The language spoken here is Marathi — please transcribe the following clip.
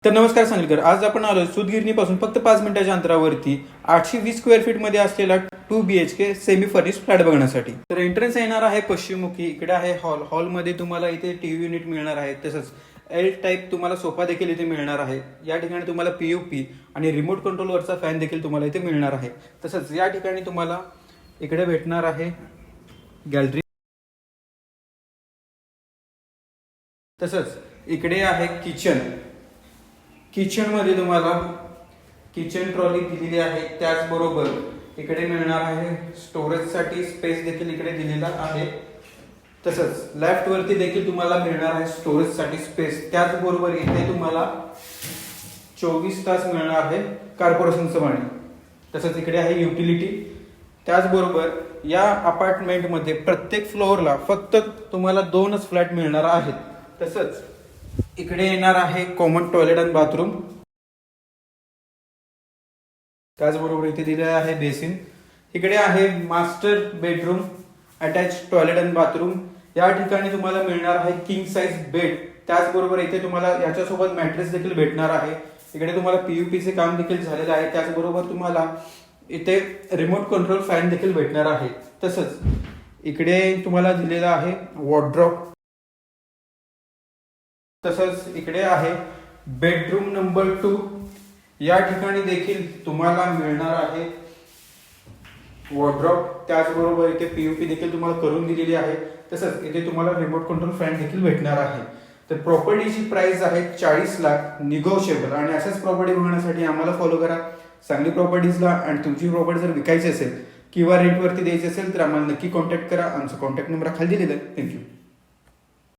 तर नमस्कार सांगलीकर, आज आपण आलो सुतगिरणीपासून फक्त 5 मिनिटाच्या अंतरावरती 820 स्क्वेअर फीट मध्ये असलेला 2 BHK सेमी फर्निश्ड फ्लॅट बघण्यासाठी. तर एंट्रन्स येणार आहे पश्चिममुखी. इकडे आहे हॉल. हॉलमध्ये तुम्हाला इथे टीव्ही युनिट मिळणार आहे. तसंच एल टाईप तुम्हाला सोफा देखील इथे मिळणार आहे. या ठिकाणी तुम्हाला POP आणि रिमोट कंट्रोलवरचा फॅन देखील तुम्हाला इथे मिळणार आहे. तसंच या ठिकाणी तुम्हाला इकडे भेटणार आहे गॅलरी. तसंच इकडे आहे किचन मध्ये तुम्हाला किचन ट्रॉली दिलेली आहे. त्याचबरोबर इकडे मिळणार आहे स्टोरेजसाठी स्पेस देखील इकडे दिलेला आहे. तसंच लेफ्ट वरती देखील तुम्हाला मिळणार आहे स्टोरेजसाठी स्पेस. त्याचबरोबर इथे तुम्हाला 24 तास मिळणार आहे कॉर्पोरेशनचं पाणी. तसंच इकडे आहे युटिलिटी. त्याचबरोबर या अपार्टमेंटमध्ये प्रत्येक फ्लोअरला फक्त तुम्हाला 2च फ्लॅट मिळणार आहेत. तसंच इकडे येणार आहे कॉमन टॉयलेट आणि बाथरूम. त्याचबरोबर इथे दिलेला आहे बेसिन. इकडे आहे मास्टर बेडरूम, अटॅच टॉयलेट आणि बाथरूम. या ठिकाणी तुम्हाला मिळणार आहे किंग साइज बेड. त्याचबरोबर इथे तुम्हाला याच्यासोबत मॅट्रेस देखील भेटणार आहे. इकडे तुम्हाला POP चे काम देखील झालेले आहे. त्याचबरोबर तुम्हाला इथे रिमोट कंट्रोल फॅन देखील भेटणार आहे. तसंच इकडे तुम्हाला दिलेला आहे वॉर्डरोब. तसंच इकडे आहे बेडरूम नंबर 2. या ठिकाणी देखील तुम्हाला मिळणार आहे वॉर्डरोब. त्याचबरोबर इथे POP देखील तुम्हाला करून दिलेली आहे. तसंच इथे तुम्हाला रिमोट कंट्रोल फॅन देखील भेटणार आहे. तर प्रॉपर्टीची प्राइस आहे 40 लाख निगोशिएबल. आणि अशाच प्रॉपर्टी बघण्यासाठी आम्हाला फॉलो करा सांगली प्रॉपर्टीजला. आणि तुमची प्रॉपर्टी जर विकायची असेल किंवा रेंटवरती द्यायची असेल तर आम्हाला नक्की कॉन्टॅक्ट करा. आमचा कॉन्टॅक्ट नंबर खाली दिलेला आहे. थँक्यू.